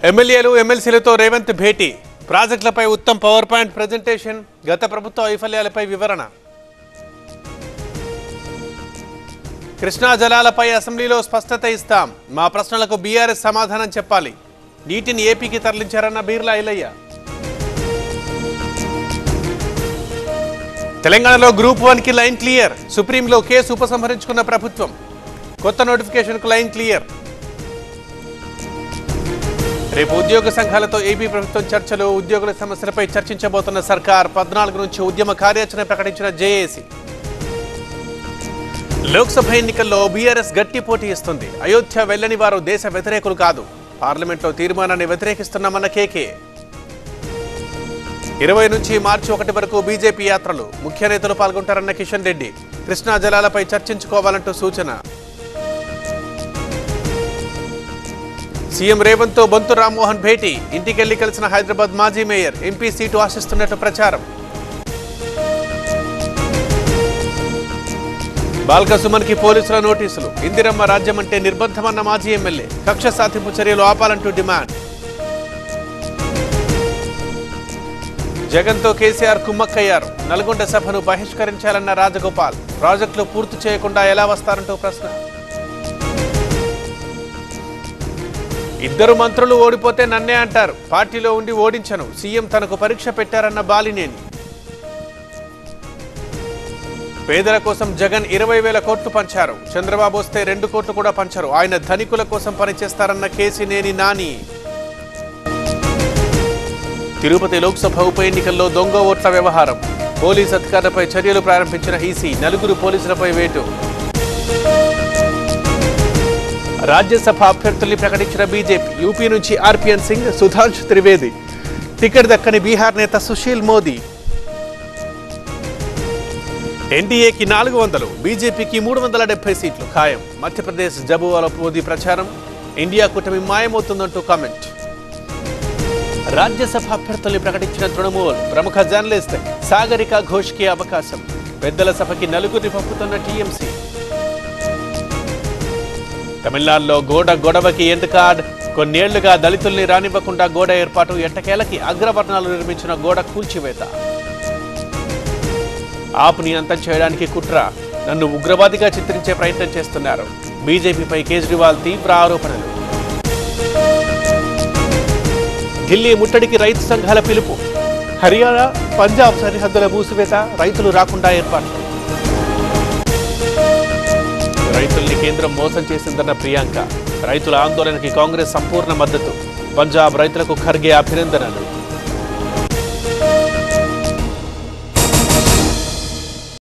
ఎమ్మెల్యేలు ఎమ్మెల్సీలతో రేవంత్ భేటీ ప్రాజెక్టులపై Uttam power point presentation గత ప్రభుత్వ వైఫల్యాలపై వివరణ కృష్ణా జలాలపై అసెంబ్లీలో స్పష్టత ఇస్తాం మా ప్రశ్నలకు బీఆర్ఎస్ సమాధానం చెప్పాలి నీటిని ఏపీకి తరలించారన్న బీర్లా ఐలయ్య తెలంగాణలో గ్రూప్ 1 కి లైన్ క్లియర్ సుప్రీంలో కేసు ఉపసంహరించుకున్న ప్రభుత్వం కొత్త నోటిఫికేషన్కు లైన్ క్లియర్ రేపు ఉద్యోగ సంఘాలతో ఏపీ ప్రభుత్వం చర్చలు ఉద్యోగుల సమస్యలపై చర్చించబోతున్న సర్కార్ 14 నుంచి ఉద్యమ కార్యాచరణ ప్రకటించిన జేఏసీ లోక్సభ ఎన్నికల్లో బీఆర్ఎస్ గట్టి పోటీ ఇస్తుంది అయోధ్య వెళ్లని వారు దేశ వ్యతిరేకులు కాదు పార్లమెంట్లో తీర్మానాన్ని వ్యతిరేకిస్తున్నామన్న కేకే 20 నుంచి మార్చి 1 వరకు బీజేపీ యాత్రలు ముఖ్య నేతలు పాల్గొంటారన్న కిషన్ రెడ్డి కృష్ణా జలాలపై చర్చించుకోవాలంటూ సూచన సీఎం రేవంత్ తో బొంతు రామ్మోహన్ భేటీ ఇంటికెళ్లి కలిసిన హైదరాబాద్ మాజీ మేయర్ ఎంపీ సీటు ఆశిస్తున్నట్టు ప్రచారం బాల్క సుమన్ కి పోలీసుల నోటీసులు ఇందిరమ్మ రాజ్యం అంటే నిర్బంధమన్న మాజీ ఎమ్మెల్యే కక్ష సాధింపు చర్యలు ఆపాలంటూ డిమాండ్ జగన్తో కేసీఆర్ కుమ్మక్కయ్యారు నల్గొండ సభను బహిష్కరించాలన్న రాజగోపాల్ ప్రాజెక్టులు పూర్తి చేయకుండా ఎలా వస్తారంటూ ప్రశ్న ఇద్దరు మంత్రులు ఓడిపోతే నన్నే అంటారు పార్టీలో ఉండి ఓడించను సీఎం తనకు పరీక్ష పెట్టారన్న బాలినేని పేదల కోసం జగన్ 20,000 కోట్లు పంచారు చంద్రబాబు వస్తే 2 కోట్లు కూడా పంచరు ఆయన ధనికుల కోసం పనిచేస్తారన్న కేసినేని నాని తిరుపతి లోక్సభ ఉప ఎన్నికల్లో దొంగ ఓట్ల వ్యవహారం పోలీస్ అధికారులపై చర్యలు ప్రారంభించిన ఈసీ 4 పోలీసులపై వేటు రాజ్యసభ అభ్యర్థుల్ని ప్రకటించిన బీజేపీ యూపీ నుంచి ఆర్పిఎన్ సింగ్ సుధాంశు త్రివేది టికెట్ దక్కని బీహార్ నేత సుశీల్ మోదీ ఎన్డీఏకి 400 బీజేపీకి 370 సీట్లు ఖాయం మధ్యప్రదేశ్ జబువాలో మోదీ ప్రచారం ఇండియా కూటమి మాయమవుతుందంటూ కామెంట్ రాజ్యసభ అభ్యర్థుల్ని ప్రకటించిన తృణమూల్ ప్రముఖ జర్నలిస్ట్ సాగరిక ఘోష్కి అవకాశం పెద్దల సభకి 4 పంపుతున్న టీఎంసీ తమిళనాడులో గొడవకి ఎండ్ కార్డ్ కొన్నేళ్లుగా దళితుల్ని రానివ్వకుండా గోడ ఏర్పాటు ఎట్టకేలకి అగ్రవర్ణాలు నిర్మించిన గోడ కూల్చివేత ఆప్ని అంతం చేయడానికి కుట్ర నన్ను ఉగ్రవాదిగా చిత్రించే ప్రయత్నం చేస్తున్నారు బీజేపీపై కేజ్రీవాల్ తీవ్ర ఆరోపణలు ఢిల్లీ ముట్టడికి రైతు సంఘాల పిలుపు హర్యానా పంజాబ్ సరిహద్దుల మూసివేత రైతులు రాకుండా ఏర్పాట్లు రైతుల్ని కేంద్రం మోసం చేసిందన్న ప్రియాంక రైతుల ఆందోళనకి కాంగ్రెస్ సంపూర్ణ మద్దతు పంజాబ్ రైతులకు ఖర్గే అభినందనలు